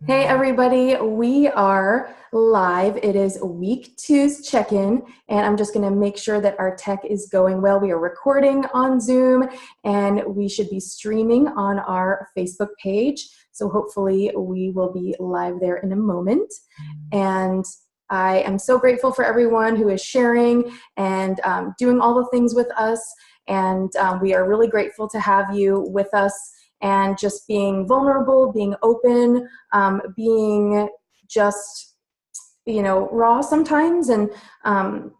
Hey everybody, we are live. It is week two's check-in, and I'm just going to make sure that our tech is going well. We are recording on Zoom, and we should be streaming on our Facebook page. So hopefully we will be live there in a moment. And I am so grateful for everyone who is sharing and doing all the things with us. And we are really grateful to have you with us and just being vulnerable, being open, being just, raw sometimes, and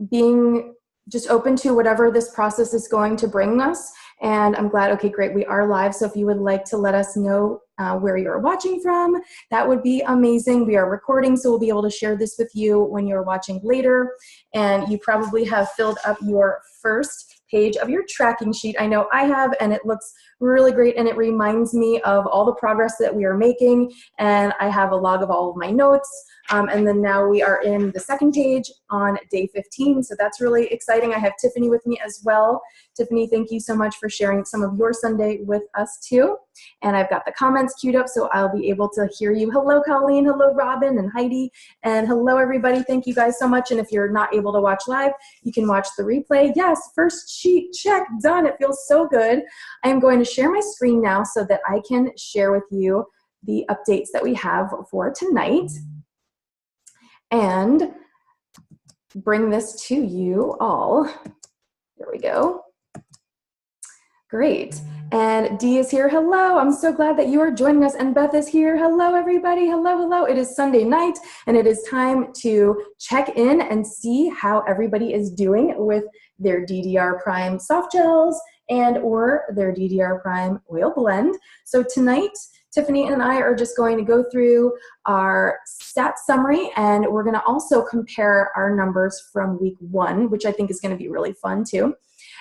being just open to whatever this process is going to bring us. And I'm glad, okay, great, we are live. So if you would like to let us know where you're watching from, that would be amazing. We are recording, so we'll be able to share this with you when you're watching later. And you probably have filled up your first page of your tracking sheet. I know I have, and it looks really great, and it reminds me of all the progress that we are making. And I have a log of all of my notes. And then now we are in the second page on day 15. So that's really exciting. I have Tiffany with me as well. Tiffany, thank you so much for sharing some of your Sunday with us too. And I've got the comments queued up, so I'll be able to hear you. Hello, Colleen. Hello, Robin and Heidi. And hello, everybody. Thank you guys so much. And if you're not able to watch live, you can watch the replay. Yes, first sheet, check, done. It feels so good. I am going to share my screen now so that I can share with you the updates that we have for tonight and bring this to you all. There we go. Great. And Dee is here. Hello. I'm so glad that you are joining us. And Beth is here. Hello, everybody. Hello, hello. It is Sunday night, and it is time to check in and see how everybody is doing with their DDR Prime soft gels and or their DDR Prime oil blend. So tonight, Tiffany and I are just going to go through our stat summary, and we're going to also compare our numbers from week one, which I think is going to be really fun too.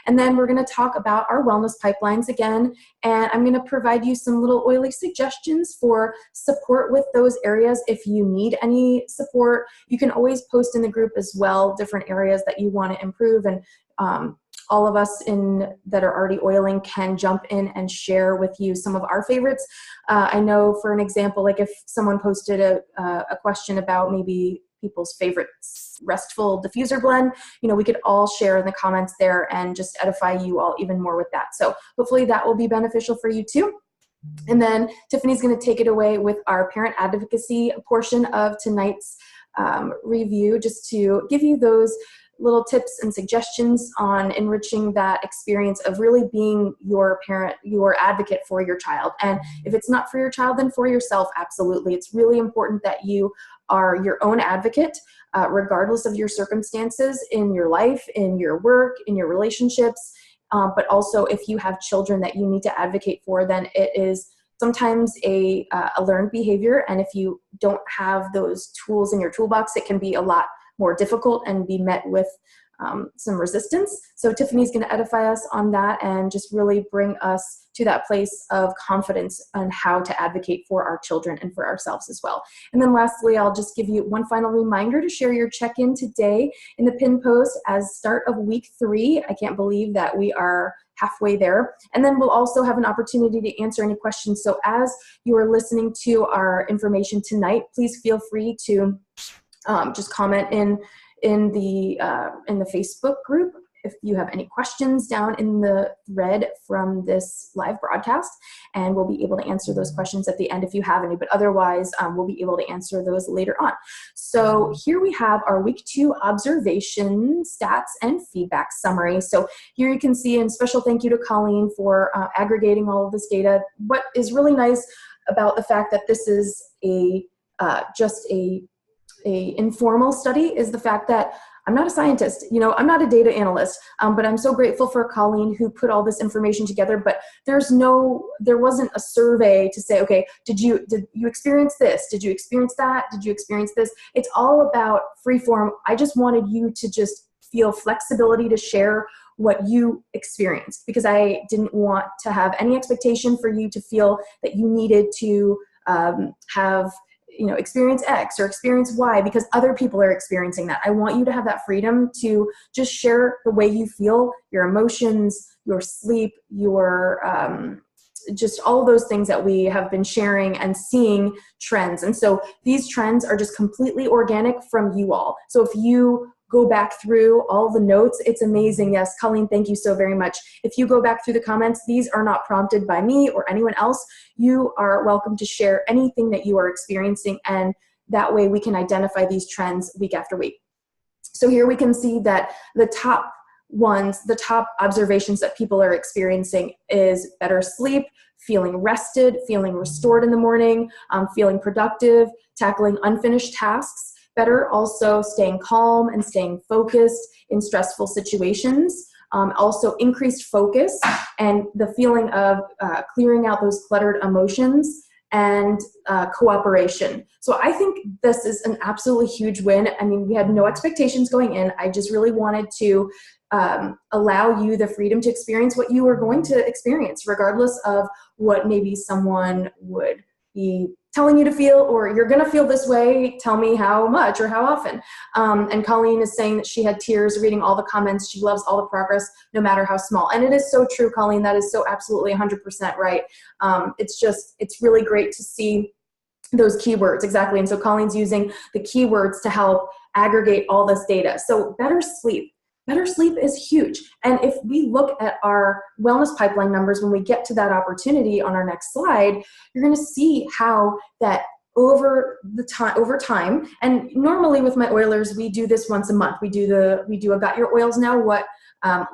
And then we're going to talk about our wellness pipelines again, and I'm going to provide you some little oily suggestions for support with those areas. If you need any support, you can always post in the group as well, different areas that you want to improve, and all of us that are already oiling can jump in and share with you some of our favorites. I know, for an example, like if someone posted a question about maybe people's favorite restful diffuser blend, we could all share in the comments there and just edify you all even more with that. So hopefully that will be beneficial for you too. And then Tiffany's going to take it away with our parent advocacy portion of tonight's review, just to give you those little tips and suggestions on enriching that experience of really being your parent, your advocate for your child. And if it's not for your child, then for yourself, absolutely. It's really important that you are your own advocate, regardless of your circumstances in your life, in your work, in your relationships. But also if you have children that you need to advocate for, then it is sometimes a learned behavior. And if you don't have those tools in your toolbox, it can be a lot more difficult and be met with some resistance. So Tiffany's going to edify us on that and just really bring us to that place of confidence on how to advocate for our children and for ourselves as well. And then lastly, I'll just give you one final reminder to share your check-in today in the pin post as start of week 3. I can't believe that we are halfway there. And then we'll also have an opportunity to answer any questions. So as you are listening to our information tonight, please feel free to just comment in the Facebook group if you have any questions down in the thread from this live broadcast, and we'll be able to answer those questions at the end if you have any, but otherwise we'll be able to answer those later on. So here we have our week 2 observation stats and feedback summary. So here you can see, and special thank you to Colleen for aggregating all of this data. What is really nice about the fact that this is just a informal study is the fact that I'm not a scientist, I'm not a data analyst, but I'm so grateful for Colleen who put all this information together. But there wasn't a survey to say, okay, did you experience this? Did you experience that? Did you experience this? It's all about freeform. I just wanted you to just feel flexibility to share what you experienced, because I didn't want to have any expectation for you to feel that you needed to have experience X or experience Y because other people are experiencing that. I want you to have that freedom to just share the way you feel, your emotions, your sleep, your just all those things that we have been sharing and seeing trends. And so these trends are just completely organic from you all. So if you go back through all the notes, it's amazing. Yes, Colleen, thank you so very much. If you go back through the comments, these are not prompted by me or anyone else. You are welcome to share anything that you are experiencing, and that way we can identify these trends week after week. So here we can see that the top observations that people are experiencing is better sleep, feeling rested, feeling restored in the morning, feeling productive, tackling unfinished tasks, better also staying calm and staying focused in stressful situations, also increased focus and the feeling of clearing out those cluttered emotions, and cooperation. So I think this is an absolutely huge win. I mean, we had no expectations going in. I just really wanted to allow you the freedom to experience what you are going to experience, regardless of what maybe someone would be telling you to feel, or you're going to feel this way, tell me how much or how often. And Colleen is saying that she had tears reading all the comments. She loves all the progress, no matter how small. And it is so true, Colleen. That is so absolutely 100% right. It's really great to see those keywords, exactly. And so Colleen's using the keywords to help aggregate all this data. So better sleep. Better sleep is huge. And if we look at our wellness pipeline numbers, when we get to that opportunity on our next slide, you're going to see how that over time, and normally with my oilers, we do this once a month. We do a Got Your Oils Now What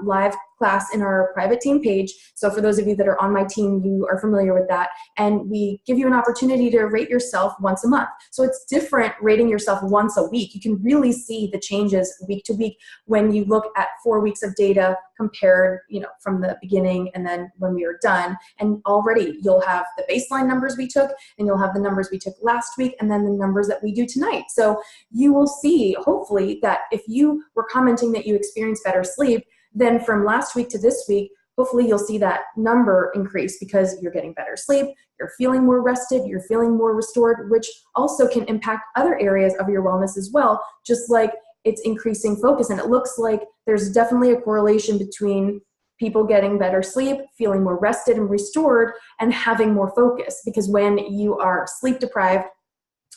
live class in our private team page. So for those of you that are on my team, you are familiar with that. And we give you an opportunity to rate yourself once a month. So it's different rating yourself once a week. You can really see the changes week to week when you look at 4 weeks of data compared, from the beginning and then when we are done. And already you'll have the baseline numbers we took, and you'll have the numbers we took last week, and then the numbers that we do tonight. So you will see, hopefully, that if you were commenting that you experienced better sleep, then from last week to this week, hopefully you'll see that number increase because you're getting better sleep, you're feeling more rested, you're feeling more restored, which also can impact other areas of your wellness as well, just like it's increasing focus. And it looks like there's definitely a correlation between people getting better sleep, feeling more rested and restored, and having more focus. Because when you are sleep deprived,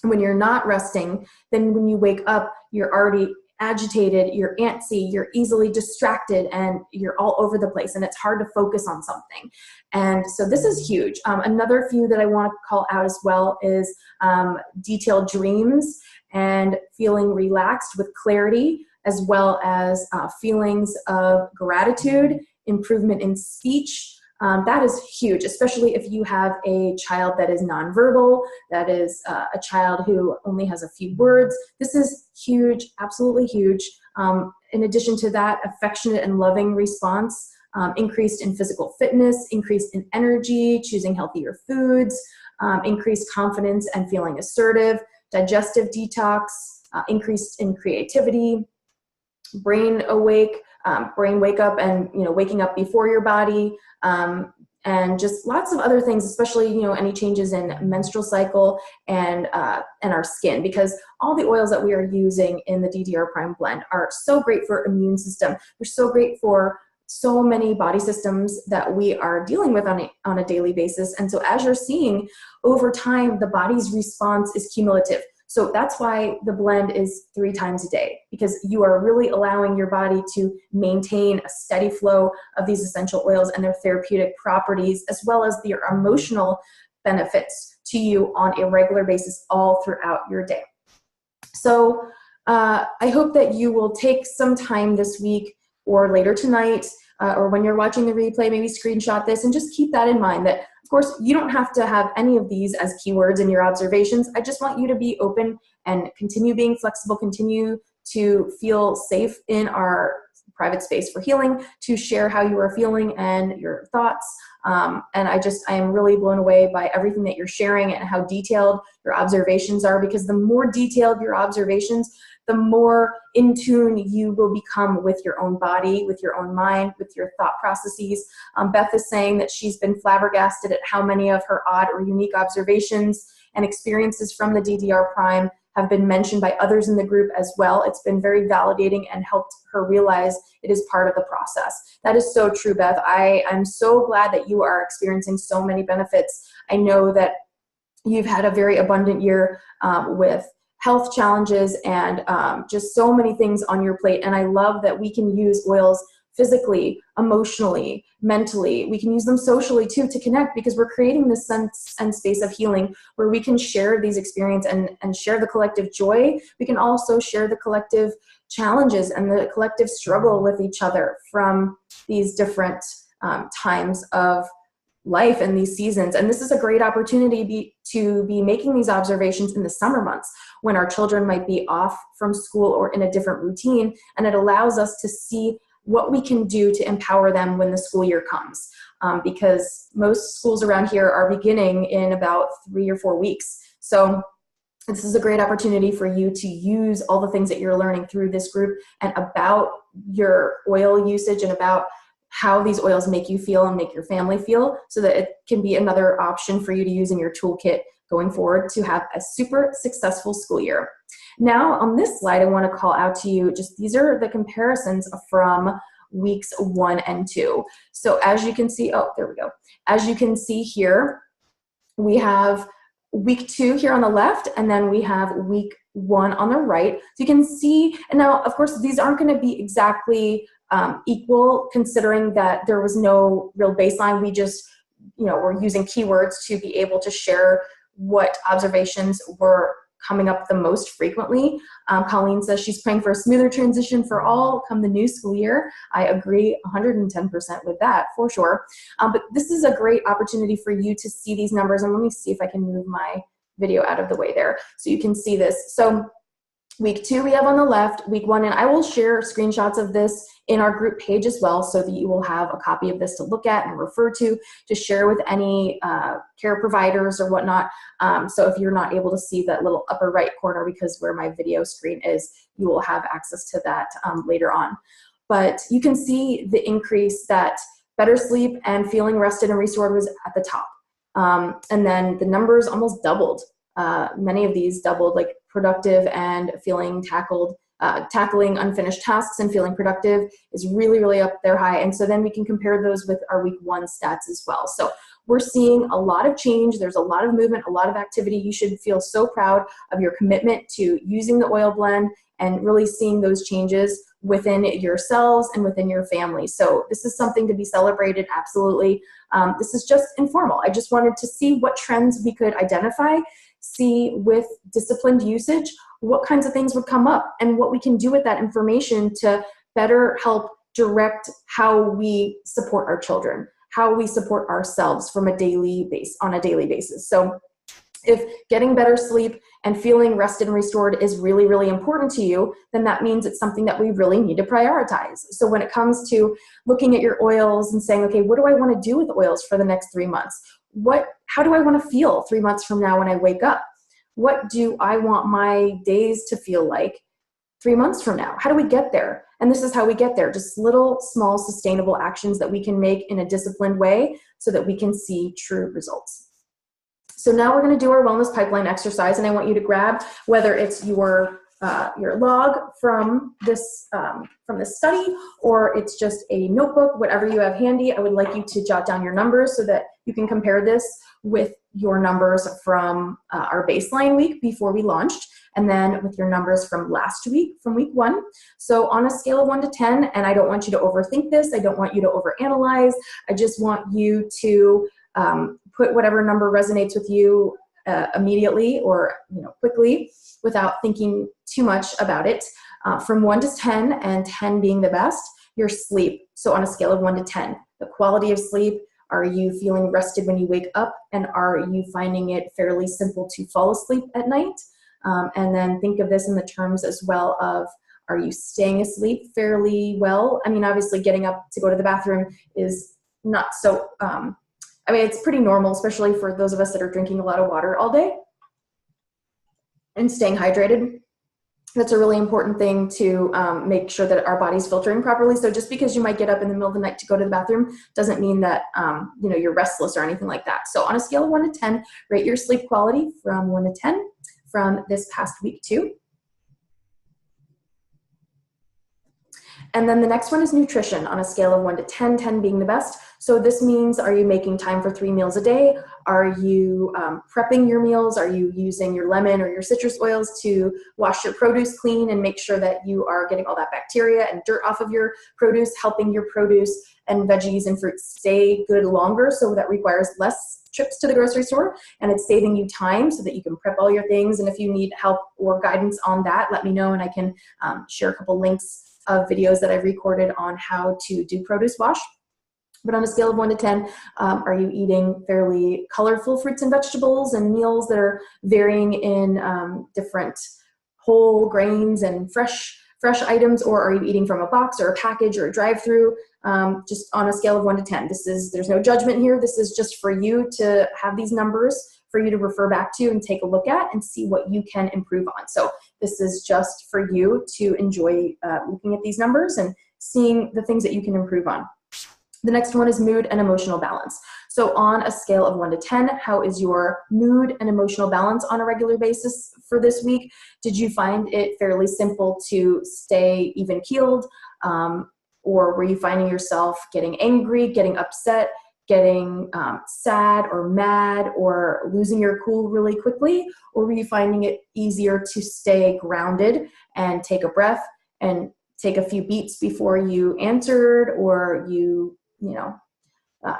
when you're not resting, then when you wake up, you're already agitated, you're antsy, you're easily distracted, and you're all over the place, and it's hard to focus on something. And so this is huge. Another few that I want to call out as well is detailed dreams and feeling relaxed with clarity, as well as feelings of gratitude, improvement in speech. That is huge, especially if you have a child that is nonverbal, that is a child who only has a few words. This is huge, absolutely huge. In addition to that, affectionate and loving response, increased in physical fitness, increased in energy, choosing healthier foods, increased confidence and feeling assertive, digestive detox, increased in creativity, brain wake up and waking up before your body, and just lots of other things, especially any changes in menstrual cycle and our skin, because all the oils that we are using in the DDR Prime blend are so great for immune system. They're so great for so many body systems that we are dealing with on a daily basis. And so as you're seeing over time, the body's response is cumulative. So that's why the blend is 3 times a day, because you are really allowing your body to maintain a steady flow of these essential oils and their therapeutic properties, as well as their emotional benefits to you on a regular basis all throughout your day. So I hope that you will take some time this week or later tonight, or when you're watching the replay, maybe screenshot this and just keep that in mind, that of course you don't have to have any of these as keywords in your observations. I just want you to be open and continue being flexible, continue to feel safe in our private space for healing, to share how you are feeling and your thoughts. And I am really blown away by everything that you're sharing and how detailed your observations are, because the more detailed your observations, the more in tune you will become with your own body, with your own mind, with your thought processes. Beth is saying that she's been flabbergasted at how many of her odd or unique observations and experiences from the DDR Prime have been mentioned by others in the group as well. It's been very validating and helped her realize it is part of the process. That is so true, Beth. I'm so glad that you are experiencing so many benefits. I know that you've had a very abundant year with health challenges and just so many things on your plate. And I love that we can use oils physically, emotionally, mentally. We can use them socially too to connect, because we're creating this sense and space of healing where we can share these experiences and share the collective joy. We can also share the collective challenges and the collective struggle with each other from these different times of life and these seasons. And this is a great opportunity to be making these observations in the summer months when our children might be off from school or in a different routine. And it allows us to see what we can do to empower them when the school year comes. Because most schools around here are beginning in about 3 or 4 weeks. So this is a great opportunity for you to use all the things that you're learning through this group and about your oil usage and about how these oils make you feel and make your family feel, so that it can be another option for you to use in your toolkit going forward to have a super successful school year. Now on this slide, I want to call out to you, just these are the comparisons from weeks 1 and 2. So as you can see, oh, there we go. As you can see here, we have week 2 here on the left, and then we have week 1 on the right. So you can see, and now of course these aren't going to be exactly equal, considering that there was no real baseline. We just, we're using keywords to be able to share what observations were coming up the most frequently. Colleen says she's praying for a smoother transition for all come the new school year. I agree 110% with that, for sure. But this is a great opportunity for you to see these numbers. And let me see if I can move my video out of the way there so you can see this. So week 2 we have on the left, week 1, and I will share screenshots of this in our group page as well, so that you will have a copy of this to look at and refer to share with any care providers or whatnot. So if you're not able to see that little upper right corner, because where my video screen is, you will have access to that later on. But you can see the increase that better sleep and feeling rested and restored was at the top. And then the numbers almost doubled. Many of these doubled, like productive and feeling tackling unfinished tasks and feeling productive is really, really up there high. And so then we can compare those with our week 1 stats as well. So we're seeing a lot of change. There's a lot of movement, a lot of activity. You should feel so proud of your commitment to using the oil blend and really seeing those changes within yourselves and within your family. So this is something to be celebrated, absolutely. This is just informal. I just wanted to see what trends we could identify, see with disciplined usage, what kinds of things would come up and what we can do with that information to better help direct how we support our children, how we support ourselves on a daily basis. So if getting better sleep and feeling rested and restored is really, really important to you, then that means it's something that we really need to prioritize. So when it comes to looking at your oils and saying, okay, what do I want to do with oils for the next 3 months? How do I want to feel 3 months from now when I wake up? What do I want my days to feel like 3 months from now? How do we get there? And this is how we get there, just little, small, sustainable actions that we can make in a disciplined way so that we can see true results. So now we're going to do our wellness pipeline exercise, and I want you to grab, whether it's your log from this study, or it's just a notebook, whatever you have handy. I would like you to jot down your numbers so that you can compare this with your numbers from our baseline week before we launched, and then with your numbers from last week, from week 1. So on a scale of 1 to 10, and I don't want you to overthink this, I don't want you to overanalyze, I just want you to put whatever number resonates with you immediately or quickly without thinking too much about it. From 1 to 10, and 10 being the best, your sleep. So on a scale of 1 to 10, the quality of sleep. Are you feeling rested when you wake up? And are you finding it fairly simple to fall asleep at night? And then think of this in the terms as well of, are you staying asleep fairly well? I mean, obviously getting up to go to the bathroom is not so, it's pretty normal, especially for those of us that are drinking a lot of water all day and staying hydrated. That's a really important thing to make sure that our body's filtering properly. So just because you might get up in the middle of the night to go to the bathroom doesn't mean that you're restless or anything like that. So on a scale of 1 to 10, rate your sleep quality from 1 to 10. from this past week too. And then the next one is nutrition on a scale of 1 to 10, 10 being the best. So this means, are you making time for 3 meals a day? Are you prepping your meals? Are you using your lemon or your citrus oils to wash your produce clean and make sure that you are getting all that bacteria and dirt off of your produce, helping your produce and veggies and fruits stay good longer? So that requires less trips to the grocery store, and it's saving you time so that you can prep all your things. And if you need help or guidance on that, let me know, and I can share a couple links of videos that I've recorded on how to do produce wash. But on a scale of 1 to 10, are you eating fairly colorful fruits and vegetables and meals that are varying in different whole grains and fresh items, or are you eating from a box or a package or a drive-through? Just on a scale of 1 to 10, there's no judgment here. This is just for you to have these numbers for you to refer back to and take a look at and see what you can improve on. So this is just for you to enjoy looking at these numbers and seeing the things that you can improve on. The next one is mood and emotional balance. So on a scale of 1 to 10, how is your mood and emotional balance on a regular basis for this week? Did you find it fairly simple to stay even keeled? Or were you finding yourself getting angry, getting upset, getting sad or mad, or losing your cool really quickly? Or were you finding it easier to stay grounded and take a breath and take a few beats before you answered, or you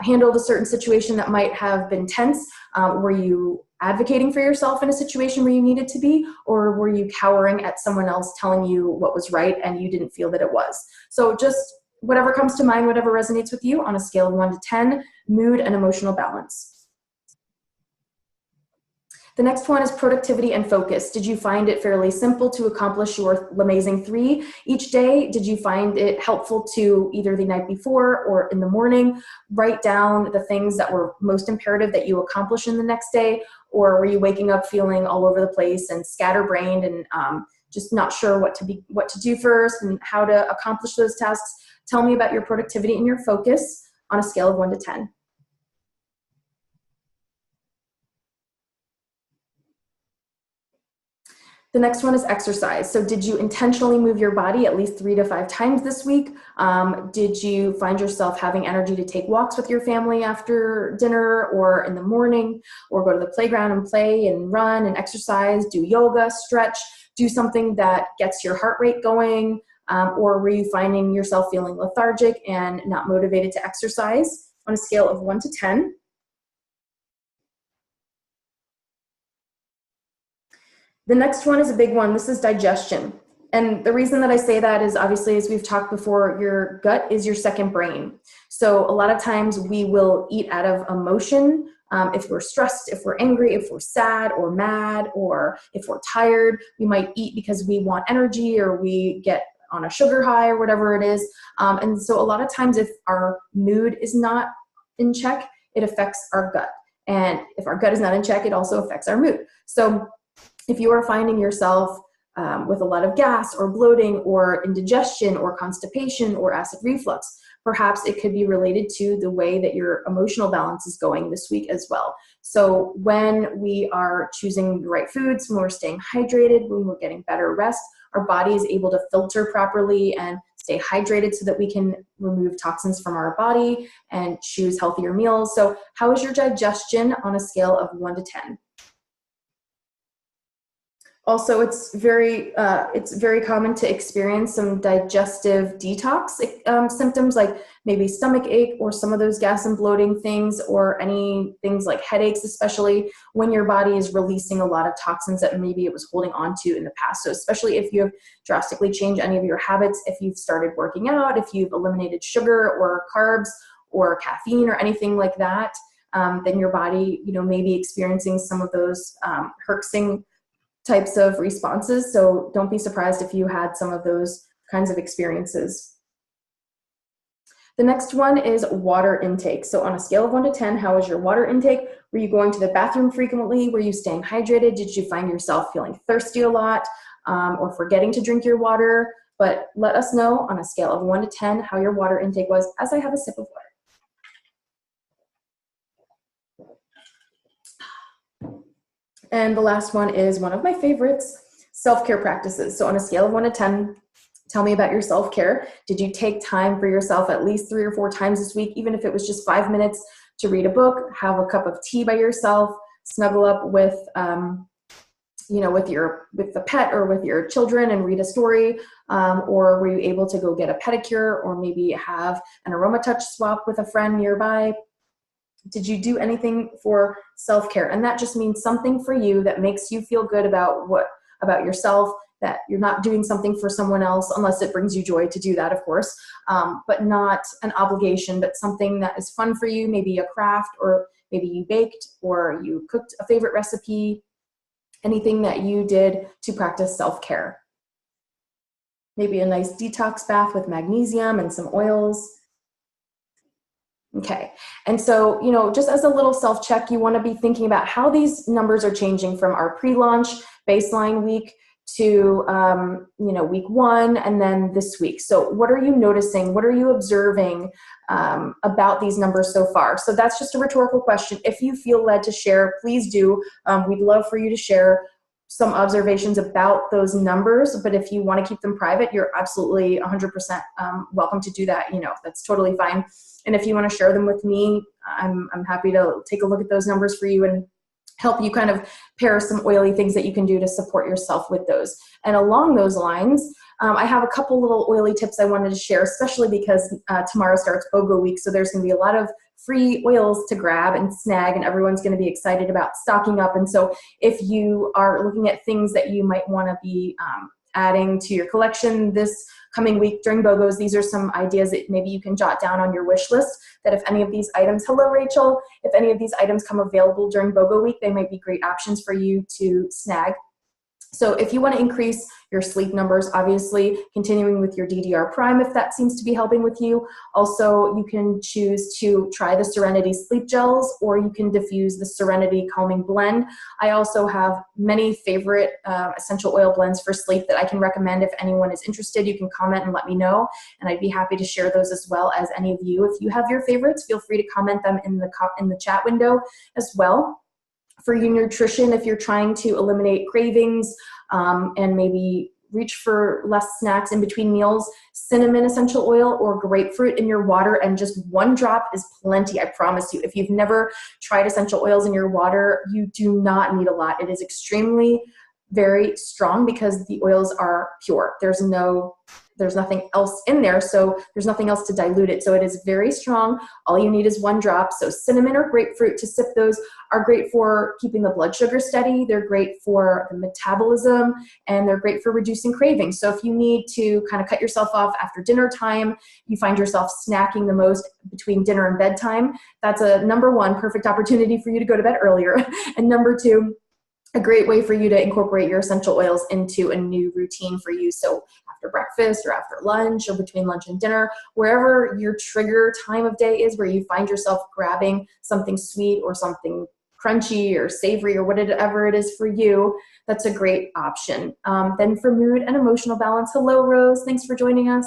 handled a certain situation that might have been tense? Were you advocating for yourself in a situation where you needed to be, or were you cowering at someone else telling you what was right and you didn't feel that it was? So just whatever comes to mind, whatever resonates with you on a scale of 1 to 10, mood and emotional balance. The next one is productivity and focus. Did you find it fairly simple to accomplish your amazing 3 each day? Did you find it helpful to, either the night before or in the morning, write down the things that were most imperative that you accomplish in the next day? Or were you waking up feeling all over the place and scatterbrained and just not sure what to do first and how to accomplish those tasks? Tell me about your productivity and your focus on a scale of 1 to 10. The next one is exercise. So did you intentionally move your body at least 3 to 5 times this week? Did you find yourself having energy to take walks with your family after dinner or in the morning, or go to the playground and play and run and exercise, do yoga, stretch, do something that gets your heart rate going? Or were you finding yourself feeling lethargic and not motivated to exercise on a scale of 1 to 10? The next one is a big one. This is digestion. And the reason that I say that is, obviously, as we've talked before, your gut is your second brain. So a lot of times we will eat out of emotion. If we're stressed, if we're angry, if we're sad or mad, or if we're tired, we might eat because we want energy or we get on a sugar high or whatever it is. And so a lot of times if our mood is not in check, it affects our gut. And if our gut is not in check, it also affects our mood. So if you are finding yourself with a lot of gas or bloating or indigestion or constipation or acid reflux, perhaps it could be related to the way that your emotional balance is going this week as well. So when we are choosing the right foods, when we're staying hydrated, when we're getting better rest, our body is able to filter properly and stay hydrated so that we can remove toxins from our body and choose healthier meals. So how is your digestion on a scale of 1 to 10? Also, it's very common to experience some digestive detox symptoms, like maybe stomach ache or some of those gas and bloating things, or any things like headaches, especially when your body is releasing a lot of toxins that maybe it was holding on to in the past. So especially if you have drastically changed any of your habits, if you've started working out, if you've eliminated sugar or carbs or caffeine or anything like that, then your body, may be experiencing some of those herxing types of responses. So don't be surprised if you had some of those kinds of experiences. The next one is water intake. So on a scale of 1 to 10, how was your water intake? Were you going to the bathroom frequently? Were you staying hydrated? Did you find yourself feeling thirsty a lot or forgetting to drink your water? But let us know on a scale of 1 to 10 how your water intake was, as I have a sip of water. And the last one is one of my favorites, self-care practices. So on a scale of 1 to 10, tell me about your self-care. Did you take time for yourself at least 3 or 4 times this week, even if it was just 5 minutes to read a book, have a cup of tea by yourself, snuggle up with, with the pet or with your children and read a story, or were you able to go get a pedicure or maybe have an aroma touch swap with a friend nearby? Did you do anything for self-care? And that just means something for you that makes you feel good about yourself, that you're not doing something for someone else, unless it brings you joy to do that, of course, but not an obligation, but something that is fun for you, maybe a craft, or maybe you baked or you cooked a favorite recipe, anything that you did to practice self-care. Maybe a nice detox bath with magnesium and some oils. Okay, and so, just as a little self-check, you want to be thinking about how these numbers are changing from our pre-launch baseline week to, week 1 and then this week. So what are you noticing? What are you observing about these numbers so far? So that's just a rhetorical question. If you feel led to share, please do. We'd love for you to share some observations about those numbers, but if you want to keep them private, you're absolutely 100% welcome to do that. That's totally fine. And if you want to share them with me, I'm happy to take a look at those numbers for you and help you kind of pair some oily things that you can do to support yourself with those. And along those lines, I have a couple little oily tips I wanted to share, especially because tomorrow starts BOGO week, so there's going to be a lot of free oils to grab and snag, and everyone's going to be excited about stocking up. And so if you are looking at things that you might want to be adding to your collection this coming week during BOGOs, these are some ideas that maybe you can jot down on your wish list, that if any of these items, hello Rachel, if any of these items come available during BOGO week, they might be great options for you to snag. So if you want to increase your sleep numbers, obviously continuing with your DDR Prime if that seems to be helping with you. Also, you can choose to try the Serenity Sleep Gels, or you can diffuse the Serenity Calming Blend. I also have many favorite essential oil blends for sleep that I can recommend. If anyone is interested, you can comment and let me know, and I'd be happy to share those as well as any of you. If you have your favorites, feel free to comment them in the chat window as well. For your nutrition, if you're trying to eliminate cravings and maybe reach for less snacks in between meals, cinnamon essential oil or grapefruit in your water, and just 1 drop is plenty, I promise you. If you've never tried essential oils in your water, you do not need a lot. It is extremely very strong because the oils are pure. There's nothing else in there, so there's nothing else to dilute it. So it is very strong. All you need is 1 drop. So cinnamon or grapefruit to sip those are great for keeping the blood sugar steady. They're great for the metabolism, and they're great for reducing cravings. So if you need to kind of cut yourself off after dinner time, you find yourself snacking the most between dinner and bedtime, that's a number 1 perfect opportunity for you to go to bed earlier. And number 2, a great way for you to incorporate your essential oils into a new routine for you. So after breakfast or after lunch or between lunch and dinner, wherever your trigger time of day is, where you find yourself grabbing something sweet or something crunchy or savory or whatever it is for you, that's a great option. Then for mood and emotional balance, hello Rose, thanks for joining us.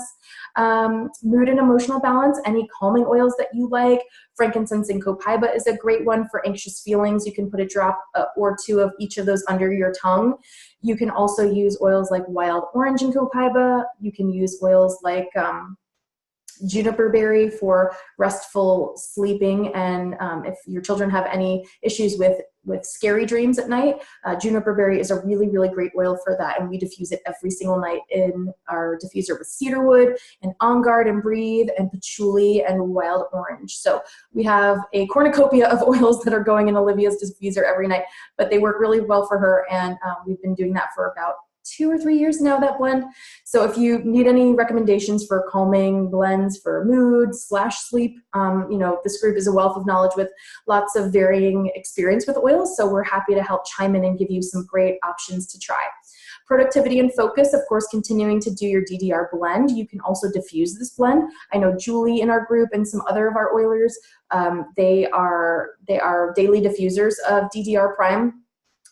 Mood and emotional balance, any calming oils that you like. Frankincense and copaiba is a great one for anxious feelings. You can put a drop or 2 of each of those under your tongue. You can also use oils like wild orange and copaiba. You can use oils like juniper berry for restful sleeping, and if your children have any issues with scary dreams at night, juniper berry is a really, really great oil for that, and we diffuse it every single night in our diffuser with cedarwood and On Guard and Breathe and patchouli and wild orange. So we have a cornucopia of oils that are going in Olivia's diffuser every night, but they work really well for her, and we've been doing that for about 2 or 3 years now, that blend. So if you need any recommendations for calming blends for mood/sleep, this group is a wealth of knowledge with lots of varying experience with oils, so we're happy to help chime in and give you some great options to try. Productivity and focus, of course, continuing to do your DDR blend. You can also diffuse this blend. I know Julie in our group and some other of our oilers, they are daily diffusers of DDR Prime.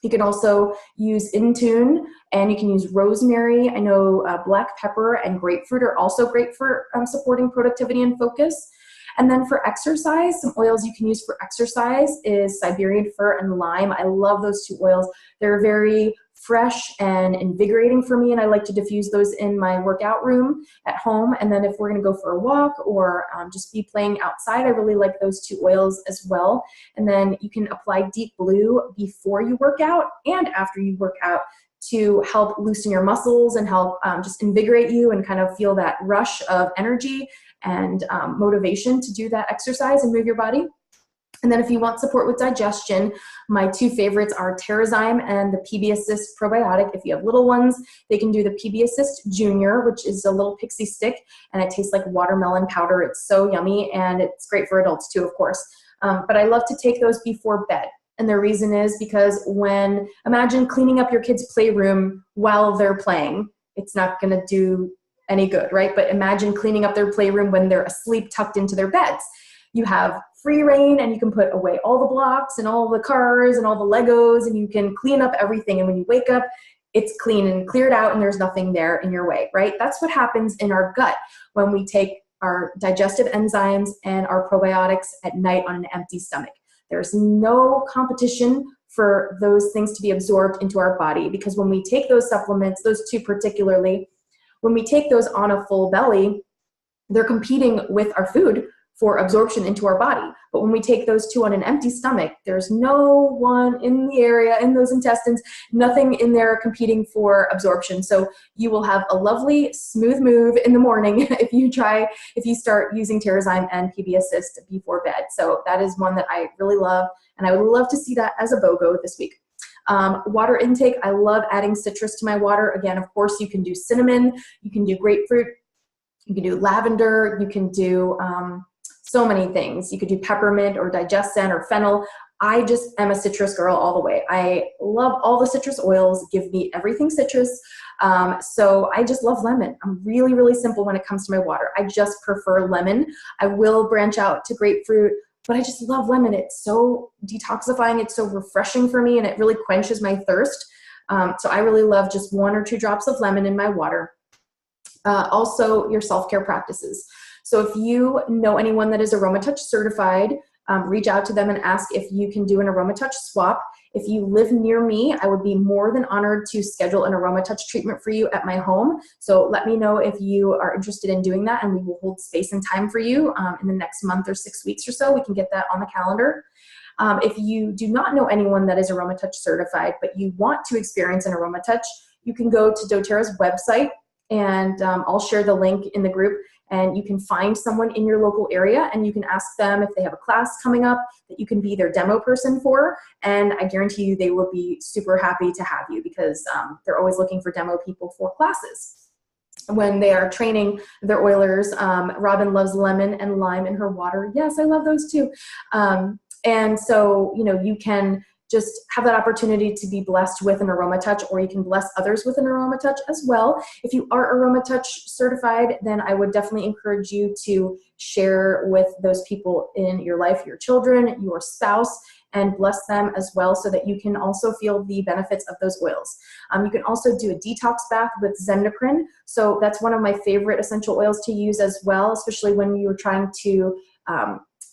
You can also use Intune, and you can use rosemary. I know black pepper and grapefruit are also great for supporting productivity and focus. And then for exercise, some oils you can use for exercise is Siberian fir and lime. I love those two oils. They're very fresh and invigorating for me, and I like to diffuse those in my workout room at home. And then if we're going to go for a walk or just be playing outside, I really like those two oils as well. And then you can apply Deep Blue before you work out and after you work out to help loosen your muscles and help just invigorate you and kind of feel that rush of energy and motivation to do that exercise and move your body. And then if you want support with digestion, my two favorites are Terrazyme and the PB Assist probiotic. If you have little ones, they can do the PB Assist Junior, which is a little pixie stick, and it tastes like watermelon powder. It's so yummy, and it's great for adults too, of course. But I love to take those before bed. And the reason is because imagine cleaning up your kids' playroom while they're playing. It's not going to do any good, right? But imagine cleaning up their playroom when they're asleep, tucked into their beds. You have free reign, and you can put away all the blocks and all the cars and all the Legos, and you can clean up everything. And when you wake up, it's clean and cleared out, and there's nothing there in your way, right? That's what happens in our gut when we take our digestive enzymes and our probiotics at night on an empty stomach. There's no competition for those things to be absorbed into our body, because when we take those supplements, those two particularly, when we take those on a full belly, they're competing with our food for absorption into our body. But when we take those two on an empty stomach, there's no one in the area, in those intestines, nothing in there competing for absorption. So you will have a lovely smooth move in the morning if you start using Terrazyme and PB Assist before bed. So that is one that I really love, and I would love to see that as a BOGO this week. Water intake, I love adding citrus to my water. Again, of course, you can do cinnamon, you can do grapefruit, you can do lavender, you can do so many things. You could do peppermint or digescent or fennel. I just am a citrus girl all the way. I love all the citrus oils, give me everything citrus. So I just love lemon. I'm really, really simple when it comes to my water. I just prefer lemon. I will branch out to grapefruit, but I just love lemon. It's so detoxifying. It's so refreshing for me, and it really quenches my thirst. So I really love just 1 or 2 drops of lemon in my water. Also, your self-care practices. So if you know anyone that is AromaTouch certified, reach out to them and ask if you can do an AromaTouch swap. If you live near me, I would be more than honored to schedule an AromaTouch treatment for you at my home. So let me know if you are interested in doing that, and we will hold space and time for you in the next month or 6 weeks or so. We can get that on the calendar. If you do not know anyone that is AromaTouch certified, but you want to experience an AromaTouch, you can go to doTERRA's website, and I'll share the link in the group, and you can find someone in your local area, and you can ask them if they have a class coming up that you can be their demo person for, and I guarantee you they will be super happy to have you, because they're always looking for demo people for classes. When they are training their oilers, Robin loves lemon and lime in her water. Yes, I love those too. And so, you can just have that opportunity to be blessed with an AromaTouch, or you can bless others with an AromaTouch as well. If you are AromaTouch certified, then I would definitely encourage you to share with those people in your life, your children, your spouse, and bless them as well, so that you can also feel the benefits of those oils. You can also do a detox bath with Zendocrine. So that's one of my favorite essential oils to use as well, especially when you're trying to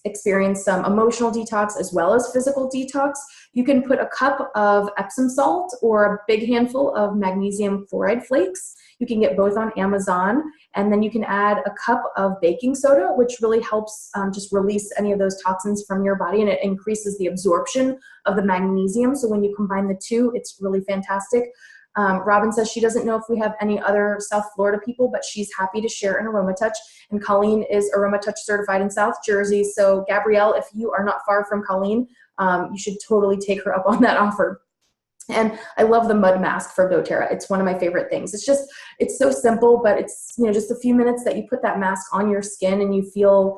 experience some emotional detox as well as physical detox. You can put a cup of Epsom salt or a big handful of magnesium chloride flakes. You can get both on Amazon, and then you can add a cup of baking soda, which really helps just release any of those toxins from your body, and it increases the absorption of the magnesium. So when you combine the two, it's really fantastic. Robin says she doesn't know if we have any other South Florida people, but she's happy to share an AromaTouch. And Colleen is AromaTouch certified in South Jersey. So Gabrielle, if you are not far from Colleen, you should totally take her up on that offer. And I love the mud mask from doTERRA. It's one of my favorite things. It's so simple, but it's just a few minutes that you put that mask on your skin, and you feel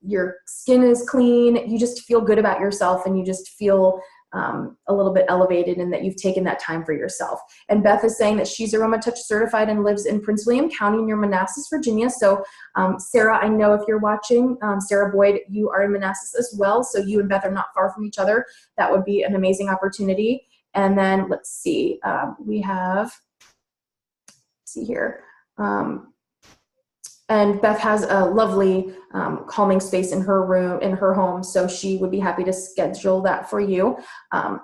your skin is clean. You just feel good about yourself, and you just feel a little bit elevated, and that you've taken that time for yourself. And Beth is saying that she's AromaTouch certified and lives in Prince William County near Manassas, Virginia. So Sarah, I know if you're watching, Sarah Boyd, you are in Manassas as well. So you and Beth are not far from each other. That would be an amazing opportunity. And then let's see, we have, let's see here. And Beth has a lovely calming space in her room, in her home, so she would be happy to schedule that for you.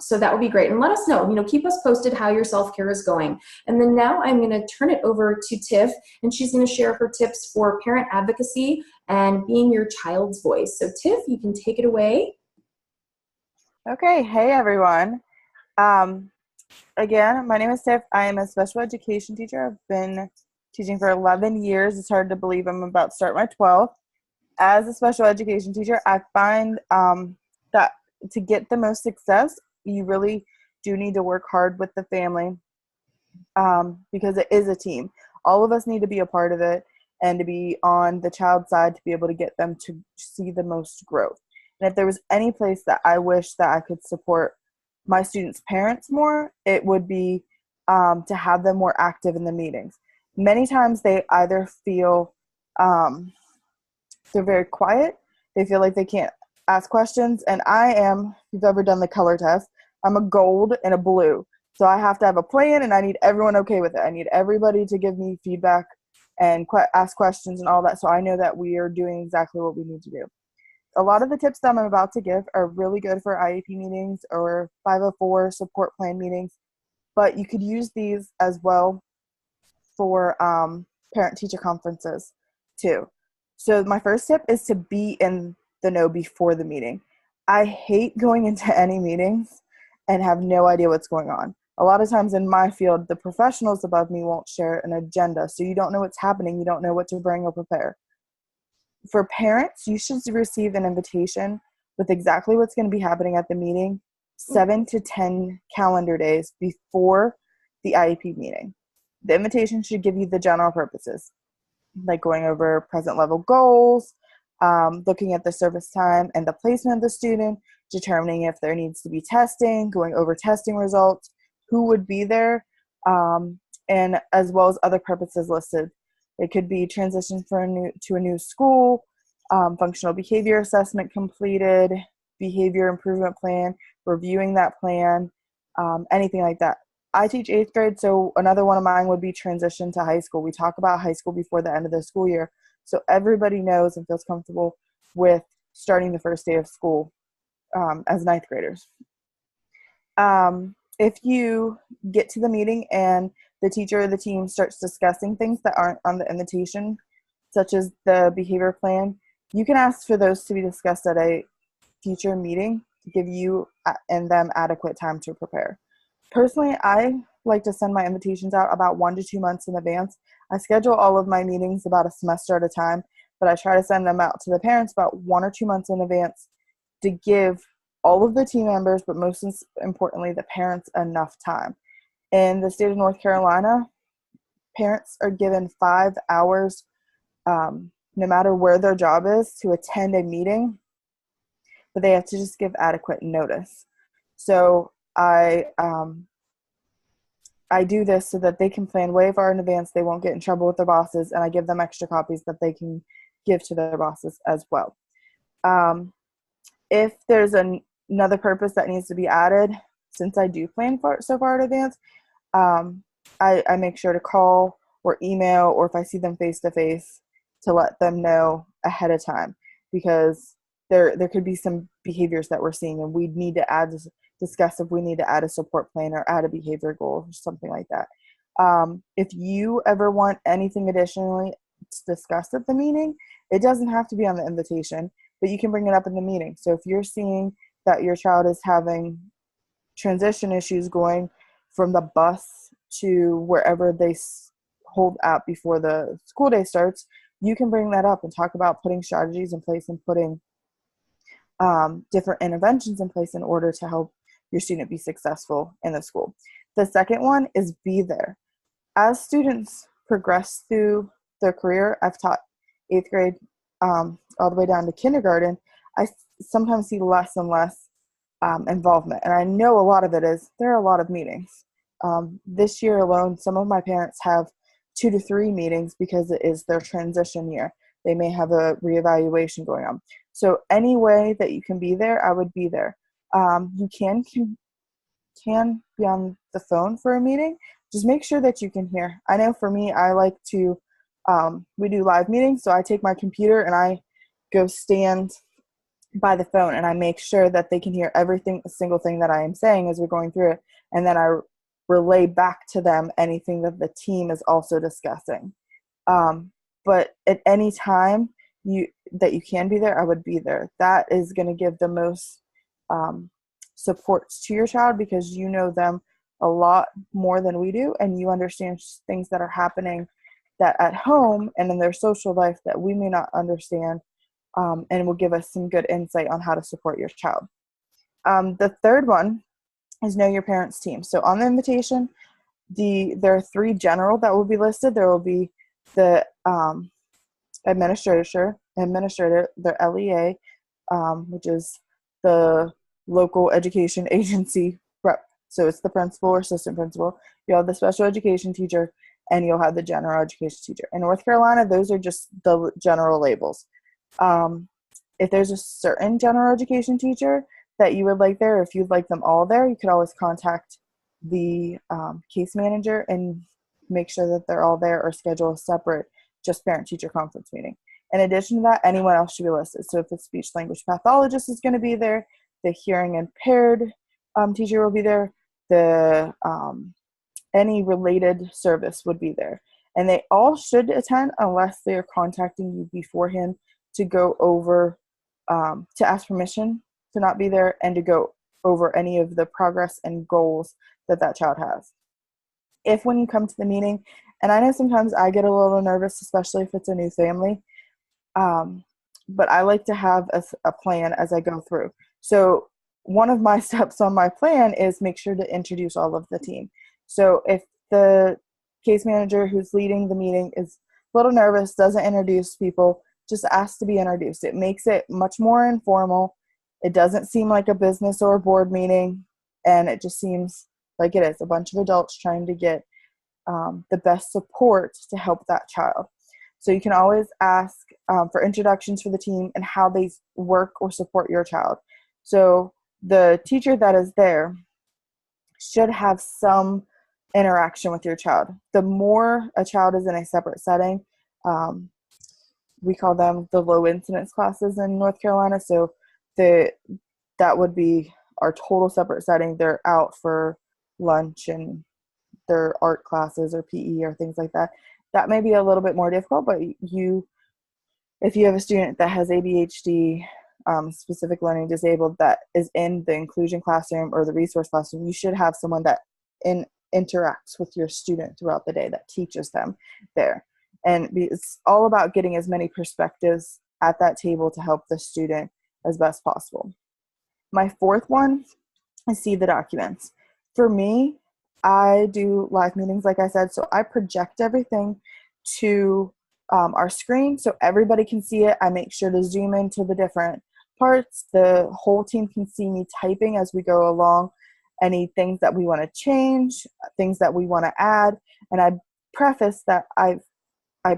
So that would be great. And let us know, keep us posted how your self-care is going. And then now I'm going to turn it over to Tiff, and she's going to share her tips for parent advocacy and being your child's voice. So Tiff, you can take it away. Okay, hey everyone. Again, my name is Tiff. I am a special education teacher. I've been teaching for 11 years. It's hard to believe I'm about to start my 12th. As a special education teacher, I find that to get the most success, you really do need to work hard with the family because it is a team. All of us need to be a part of it and to be on the child's side to be able to get them to see the most growth. And if there was any place that I wish that I could support my students' parents more, it would be to have them more active in the meetings. Many times they either feel they're very quiet, they feel like they can't ask questions, and if you've ever done the color test, I'm a gold and a blue. So I have to have a plan, and I need everyone okay with it. I need everybody to give me feedback and ask questions and all that, so I know that we are doing exactly what we need to do. A lot of the tips that I'm about to give are really good for IEP meetings or 504 support plan meetings, but you could use these as well for parent-teacher conferences too. So my first tip is to be in the know before the meeting. I hate going into any meetings and have no idea what's going on. A lot of times in my field, the professionals above me won't share an agenda, so you don't know what's happening, you don't know what to bring or prepare. For parents, you should receive an invitation with exactly what's going to be happening at the meeting 7 to 10 calendar days before the IEP meeting. The invitation should give you the general purposes, like going over present level goals, looking at the service time and the placement of the student, determining if there needs to be testing, going over testing results, who would be there, and as well as other purposes listed. It could be transition to a new school, functional behavior assessment completed, behavior improvement plan, reviewing that plan, anything like that. I teach 8th grade, so another one of mine would be transition to high school. We talk about high school before the end of the school year, so everybody knows and feels comfortable with starting the first day of school as 9th graders. If you get to the meeting and the teacher or the team starts discussing things that aren't on the invitation, such as the behavior plan, you can ask for those to be discussed at a future meeting to give you and them adequate time to prepare. Personally, I like to send my invitations out about 1 to 2 months in advance. I schedule all of my meetings about a semester at a time, but I try to send them out to the parents about 1 or 2 months in advance to give all of the team members, but most importantly, the parents enough time. In the state of North Carolina, parents are given 5 hours, no matter where their job is, to attend a meeting, but they have to just give adequate notice. So I do this so that they can plan way far in advance. They won't get in trouble with their bosses, and I give them extra copies that they can give to their bosses as well. If there's another purpose that needs to be added, since I do plan so far in advance, I make sure to call or email, or if I see them face to face, to let them know ahead of time, because there could be some behaviors that we're seeing, and we need to discuss if we need to add a support plan or add a behavior goal or something like that. If you ever want anything additionally to discuss at the meeting, it doesn't have to be on the invitation, but you can bring it up in the meeting. So if you're seeing that your child is having transition issues going from the bus to wherever they hold out before the school day starts, you can bring that up and talk about putting strategies in place and putting different interventions in place in order to help your student be successful in the school. The second one is be there. As students progress through their career, I've taught 8th grade all the way down to kindergarten, I sometimes see less and less involvement. And I know a lot of it is there are a lot of meetings. This year alone, some of my parents have 2 to 3 meetings because it is their transition year. They may have a reevaluation going on. So any way that you can be there, I would be there. You can be on the phone for a meeting. Just make sure that you can hear. I know for me, I like to We do live meetings, so I take my computer and I go stand by the phone and I make sure that they can hear everything, a single thing that I am saying as we're going through it, and then I relay back to them anything that the team is also discussing. But at any time you can be there, I would be there. That is going to give the most supports to your child, because you know them a lot more than we do, and you understand things that are happening that at home and in their social life that we may not understand, and will give us some good insight on how to support your child. The third one is know your parents' team. So on the invitation, there are 3 general that will be listed. There will be the administrator, the LEA, which is the local education agency rep. So it's the principal or assistant principal. You'll have the special education teacher, and you'll have the general education teacher. In North Carolina, those are just the general labels. If there's a certain general education teacher that you would like there, if you'd like them all there, you could always contact the case manager and make sure that they're all there, or schedule a separate just parent-teacher conference meeting. In addition to that, anyone else should be listed. So if the speech-language pathologist is going to be there, the hearing impaired teacher will be there, the any related service would be there. And they all should attend unless they are contacting you beforehand to go over, to ask permission to not be there, and to go over any of the progress and goals that child has. If when you come to the meeting, and I know sometimes I get a little nervous, especially if it's a new family, but I like to have a plan as I go through. So one of my steps on my plan is make sure to introduce all of the team. So if the case manager who's leading the meeting is a little nervous, doesn't introduce people, just ask to be introduced. It makes it much more informal. It doesn't seem like a business or a board meeting, and it just seems like it is a bunch of adults trying to get the best support to help that child. So you can always ask for introductions for the team and how they work or support your child. So the teacher that is there should have some interaction with your child. The more a child is in a separate setting, we call them the low incidence classes in North Carolina. So that would be our total separate setting. They're out for lunch and their art classes or PE or things like that. That may be a little bit more difficult, but if you have a student that has ADHD, specific learning disabled, that is in the inclusion classroom or the resource classroom, you should have someone that interacts with your student throughout the day, that teaches them there. And it's all about getting as many perspectives at that table to help the student as best possible. My fourth one is see the documents. For me, I do live meetings, like I said, so I project everything to our screen so everybody can see it. I make sure to zoom into the different parts. The whole team can see me typing as we go along, any things that we want to change, things that we want to add. And I preface that I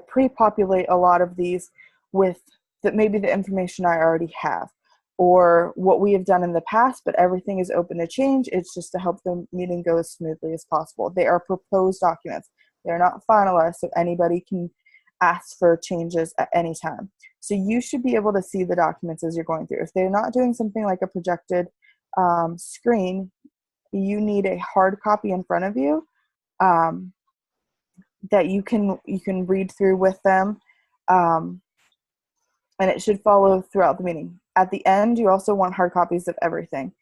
pre-populate a lot of these with maybe the information I already have, or what we have done in the past, but everything is open to change. It's just to help the meeting go as smoothly as possible. They are proposed documents. They're not finalized, so anybody can ask for changes at any time. So you should be able to see the documents as you're going through. If they're not doing something like a projected screen, you need a hard copy in front of you that you can read through with them, and it should follow throughout the meeting. At the end, you also want hard copies of everything.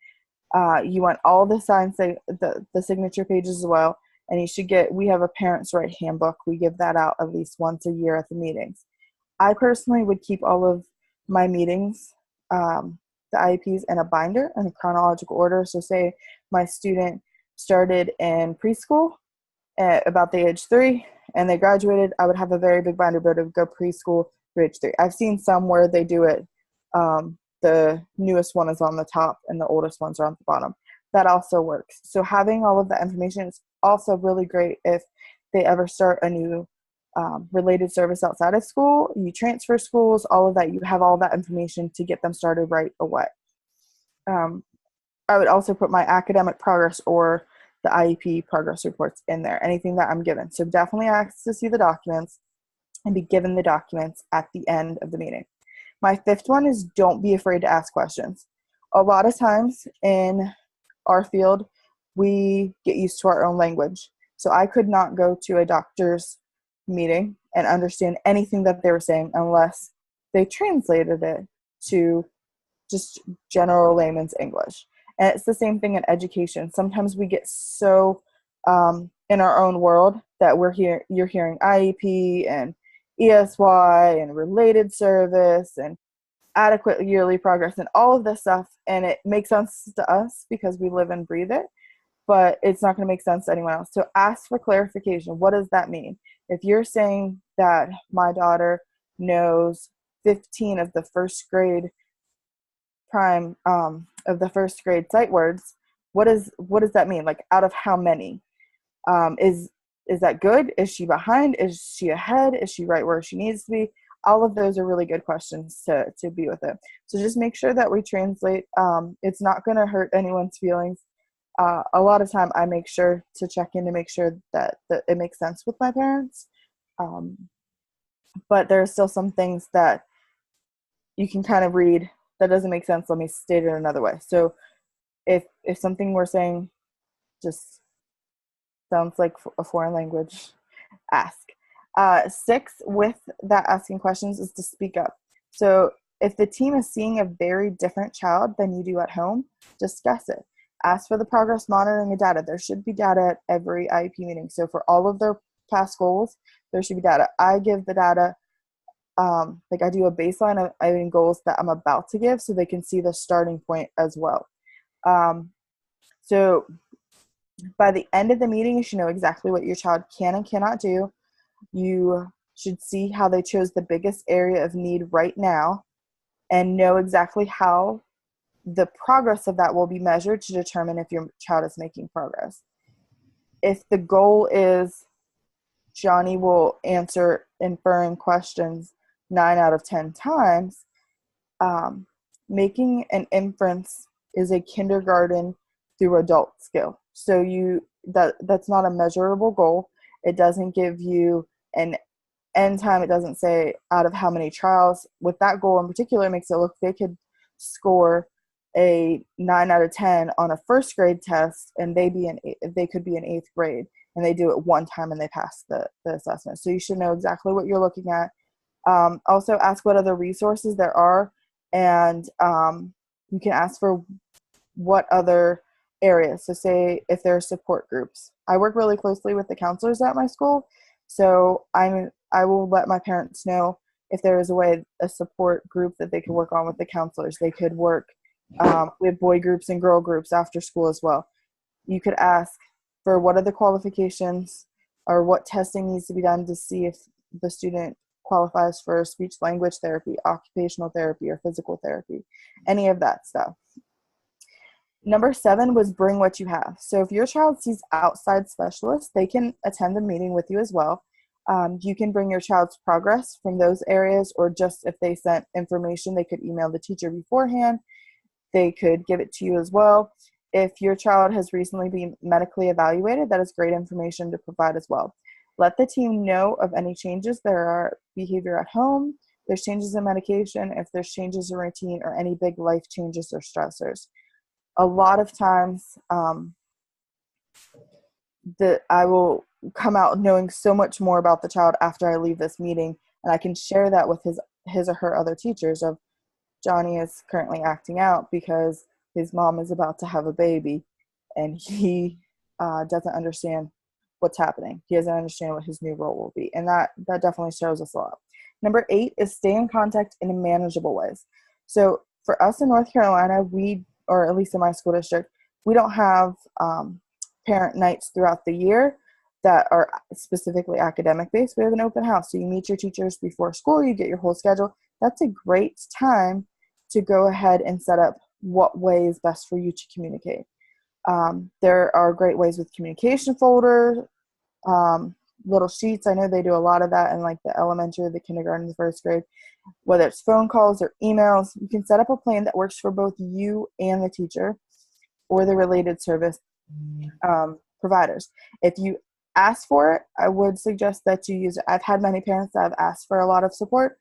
You want all the signs, the signature pages as well, and we have a parent's right handbook. We give that out at least once a year at the meetings. I personally would keep all of my meetings, the IEPs, in a binder in a chronological order. So say my student started in preschool at about the age 3 and they graduated, I would have a very big binder, but it would go preschool through age 3. I've seen some where they do it, the newest one is on the top and the oldest ones are on the bottom. That also works. So having all of that information is also really great if they ever start a new related service outside of school, you transfer schools, all of that, you have all that information to get them started right away. I would also put my academic progress or the IEP progress reports in there, anything that I'm given. So definitely ask to see the documents. and be given the documents at the end of the meeting. My fifth one is don't be afraid to ask questions. A lot of times in our field, we get used to our own language. So I could not go to a doctor's meeting and understand anything that they were saying unless they translated it to just general layman's English. And it's the same thing in education. Sometimes we get so in our own world that you're hearing IEP and ESY and related service and adequate yearly progress and all of this stuff, and it makes sense to us because we live and breathe it, but it's not going to make sense to anyone else. So ask for clarification. What does that mean? If you're saying that my daughter knows 15 of the first grade sight words, what does that mean? Like, out of how many? Is that good? Is she behind? Is she ahead? Is she right where she needs to be? All of those are really good questions to be with it. So just make sure that we translate. It's not going to hurt anyone's feelings. A lot of time I make sure to check in to make sure that it makes sense with my parents. But there are still some things that you can kind of read that doesn't make sense. Let me state it another way. So if something we're saying just sounds like a foreign language, ask. 6, with that asking questions, is to speak up. So if the team is seeing a very different child than you do at home, discuss it. Ask for the progress monitoring and data. There should be data at every IEP meeting. So for all of their past goals, there should be data. I give the data, like I do a baseline of IEP goals that I'm about to give so they can see the starting point as well. So by the end of the meeting, you should know exactly what your child can and cannot do. You should see how they chose the biggest area of need right now and know exactly how the progress of that will be measured to determine if your child is making progress. If the goal is Johnny will answer inferring questions 9 out of 10 times, making an inference is a kindergarten through adult skill. So that's not a measurable goal. It doesn't give you an end time. It doesn't say out of how many trials. With that goal in particular, it makes it look they could score a 9 out of 10 on a first grade test, and they could be in 8th grade, and they do it one time and they pass the assessment. So you should know exactly what you're looking at. Also ask what other resources there are, and you can ask for what other areas. So say if there are support groups. I work really closely with the counselors at my school, so I will let my parents know if there is a support group that they could work on with the counselors. They could work with boy groups and girl groups after school as well. You could ask for what are the qualifications or what testing needs to be done to see if the student qualifies for speech language therapy, occupational therapy, or physical therapy, any of that stuff. Number 7 was bring what you have. So if your child sees outside specialists, they can attend the meeting with you as well. You can bring your child's progress from those areas, or just if they sent information, they could email the teacher beforehand. They could give it to you as well. If your child has recently been medically evaluated, that is great information to provide as well. Let the team know of any changes. There are behavior at home, there's changes in medication, if there's changes in routine, or any big life changes or stressors. A lot of times that I will come out knowing so much more about the child after I leave this meeting, and I can share that with his or her other teachers of Johnny is currently acting out because his mom is about to have a baby, and he doesn't understand what's happening. He doesn't understand what his new role will be, and that definitely shows us a lot. Number 8 is stay in contact in manageable ways. So for us in North Carolina, or at least in my school district, we don't have parent nights throughout the year that are specifically academic based. We have an open house. So you meet your teachers before school, you get your whole schedule. That's a great time to go ahead and set up what way is best for you to communicate. There are great ways with communication folders, little sheets. I know they do a lot of that in like the elementary, the kindergarten, the first grade. Whether it's phone calls or emails, you can set up a plan that works for both you and the teacher or the related service providers. If you ask for it, I would suggest that you use it. I've had many parents that have asked for a lot of support,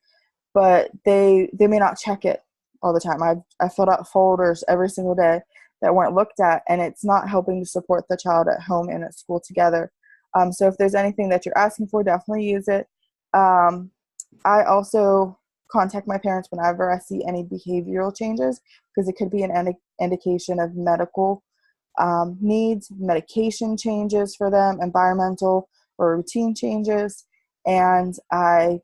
but they may not check it all the time. I filled out folders every single day that weren't looked at, and it's not helping to support the child at home and at school together. So if there's anything that you're asking for, definitely use it. I also contact my parents whenever I see any behavioral changes, because it could be an indication of medical needs, medication changes for them, environmental or routine changes, and I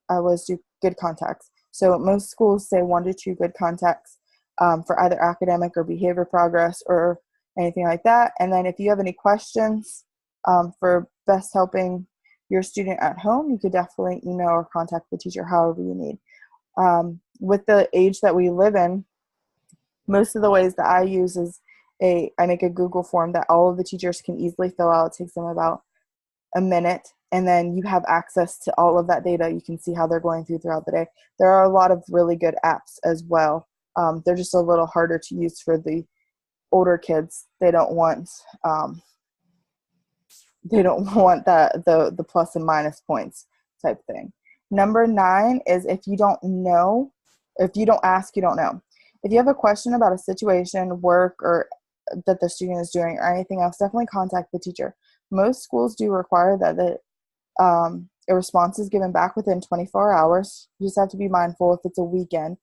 always do good contacts. So most schools say 1 to 2 good contacts for either academic or behavior progress or anything like that. And then if you have any questions for best helping your student at home, you could definitely email or contact the teacher however you need. With the age that we live in, most of the ways that I use is I make a Google form that all of the teachers can easily fill out. It takes them about a minute, and then you have access to all of that data. You can see how they're going throughout the day. There are a lot of really good apps as well. They're just a little harder to use for the older kids. They don't want the plus and minus points type thing. Number 9 is if you don't ask, you don't know. If you have a question about a situation, work, or that the student is doing or anything else, definitely contact the teacher. Most schools do require that a response is given back within 24 hours. You just have to be mindful if it's a weekend.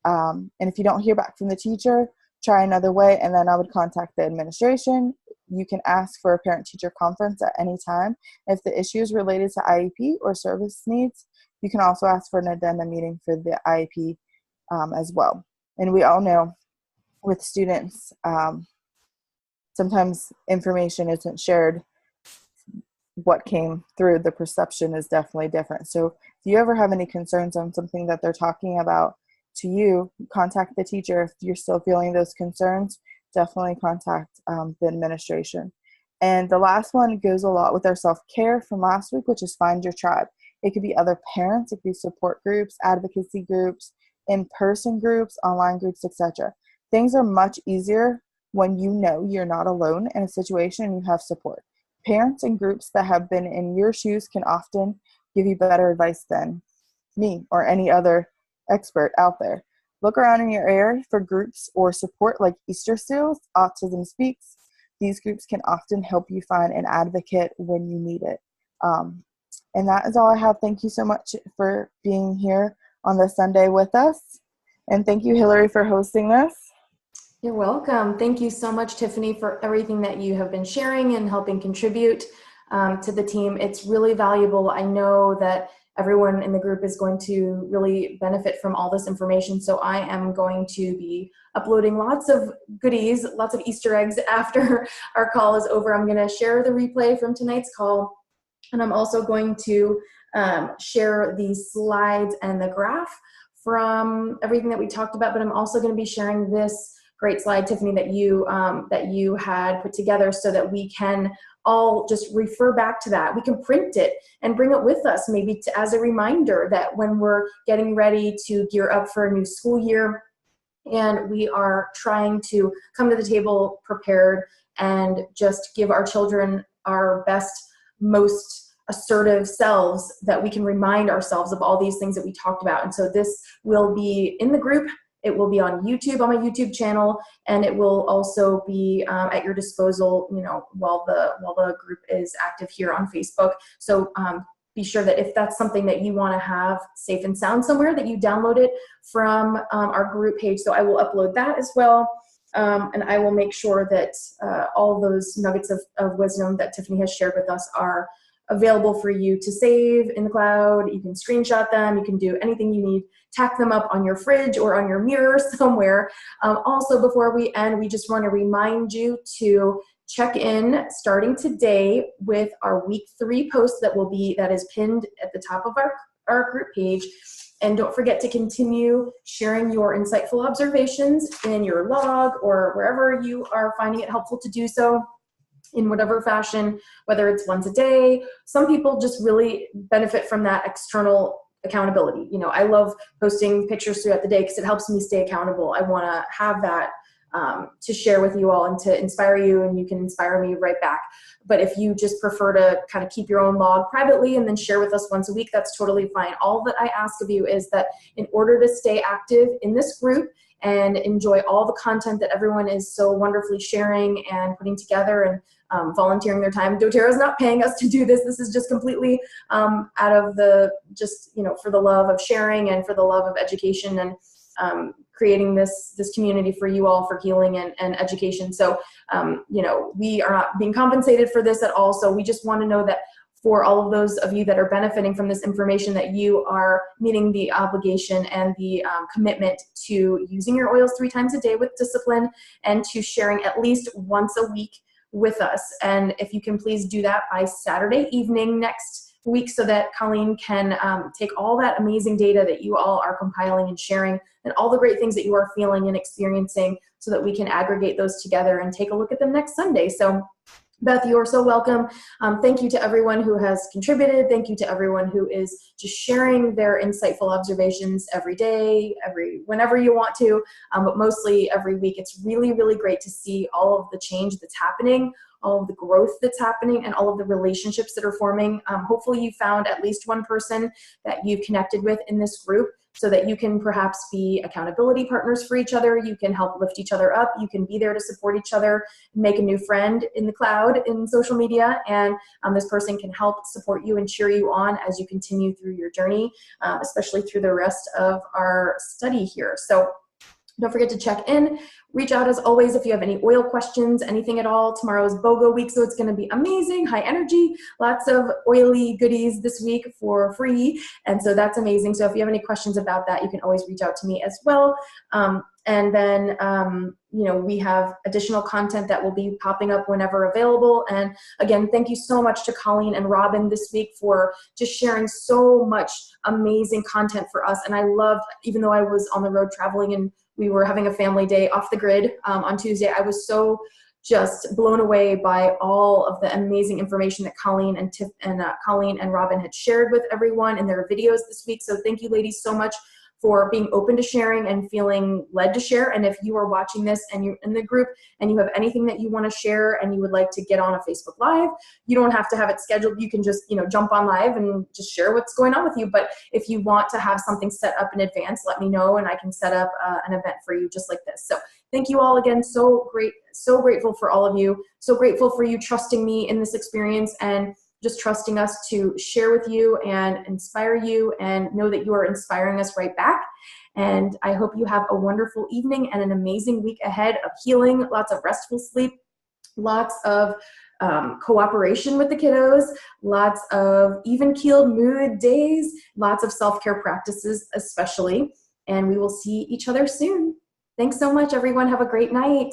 And if you don't hear back from the teacher, try another way, and then I would contact the administration. You can ask for a parent-teacher conference at any time. If the issue is related to IEP or service needs, you can also ask for an addendum meeting for the IEP as well. And we all know with students, sometimes information isn't shared. What came through, the perception is definitely different. So if you ever have any concerns on something that they're talking about to you, contact the teacher. If you're still feeling those concerns, definitely contact the administration. And the last one goes a lot with our self-care from last week, which is find your tribe. It could be other parents, it could be support groups, advocacy groups, in-person groups, online groups, etc. Things are much easier when you know you're not alone in a situation and you have support. Parents and groups that have been in your shoes can often give you better advice than me or any other expert out there. Look around in your area for groups or support like Easter Seals, Autism Speaks. These groups can often help you find an advocate when you need it. And that is all I have. Thank you so much for being here on this Sunday with us. And thank you, Hillary, for hosting this. You're welcome. Thank you so much, Tiffany, for everything that you have been sharing and helping contribute to the team. It's really valuable. I know that everyone in the group is going to really benefit from all this information. So I am going to be uploading lots of goodies, lots of Easter eggs after our call is over. I'm going to share the replay from tonight's call, and I'm also going to share the slides and the graph from everything that we talked about, but I'm also going to be sharing this great slide, Tiffany, that you had put together so that we can all just refer back to that. We can print it and bring it with us, maybe as a reminder that when we're getting ready to gear up for a new school year and we are trying to come to the table prepared and just give our children our best, most assertive selves, that we can remind ourselves of all these things that we talked about. And so this will be in the group. It will be on YouTube, on my YouTube channel, and it will also be at your disposal, while the group is active here on Facebook. So be sure that if that's something that you want to have safe and sound somewhere, that you download it from our group page. So I will upload that as well. And I will make sure that all those nuggets of wisdom that Tiffany has shared with us are available for you to save in the cloud. You can screenshot them. You can do anything you need. Tack them up on your fridge or on your mirror somewhere. Also, before we end, we just want to remind you to check in starting today with our week 3 post that is pinned at the top of our group page. And don't forget to continue sharing your insightful observations in your log or wherever you are finding it helpful to do so, in whatever fashion, whether it's once a day. Some people just really benefit from that external accountability. I love posting pictures throughout the day because it helps me stay accountable. I want to have that to share with you all and to inspire you, and you can inspire me right back. But if you just prefer to kind of keep your own log privately and then share with us once a week, that's totally fine. All that I ask of you is that in order to stay active in this group and enjoy all the content that everyone is so wonderfully sharing and putting together and volunteering their time. doTERRA is not paying us to do this. This is just completely out of the, just, you know, for the love of sharing and for the love of education and creating this community for you all for healing and education. So, you know, we are not being compensated for this at all. So we just want to know that for all of those of you that are benefiting from this information, that you are meeting the obligation and the commitment to using your oils 3 times a day with discipline and to sharing at least once a week with us. And if you can please do that by Saturday evening next week, so that Colleen can take all that amazing data that you all are compiling and sharing and all the great things that you are feeling and experiencing, so that we can aggregate those together and take a look at them next Sunday. So Beth, you are so welcome. Thank you to everyone who has contributed. Thank you to everyone who is just sharing their insightful observations every day, whenever you want to, but mostly every week. It's really, really great to see all of the change that's happening, all of the growth that's happening, and all of the relationships that are forming. Hopefully you found at least one person that you've connected with in this group, so that you can perhaps be accountability partners for each other. You can help lift each other up. You can be there to support each other, make a new friend in the cloud in social media, and this person can help support you and cheer you on as you continue through your journey, especially through the rest of our study here. So don't forget to check in. Reach out as always if you have any oil questions, anything at all. Tomorrow is BOGO week, so it's going to be amazing, high energy, lots of oily goodies this week for free, and so that's amazing. So if you have any questions about that, you can always reach out to me as well. And then, you know, we have additional content that will be popping up whenever available. And again, thank you so much to Colleen and Robin this week for just sharing so much amazing content for us. And I loved, even though I was on the road traveling and we were having a family day off the grid on Tuesday, I was so just blown away by all of the amazing information that Colleen and Robin had shared with everyone in their videos this week. So thank you, ladies, so much for being open to sharing and feeling led to share. And if you are watching this and you're in the group and you have anything that you want to share and you would like to get on a Facebook Live, you don't have to have it scheduled. You can just, you know, jump on live and just share what's going on with you. But if you want to have something set up in advance, let me know and I can set up an event for you just like this. So thank you all again. So grateful for all of you. So grateful for you trusting me in this experience and just trusting us to share with you and inspire you, and know that you are inspiring us right back. And I hope you have a wonderful evening and an amazing week ahead of healing, lots of restful sleep, lots of cooperation with the kiddos, lots of even-keeled mood days, lots of self-care practices especially. And we will see each other soon. Thanks so much, everyone. Have a great night.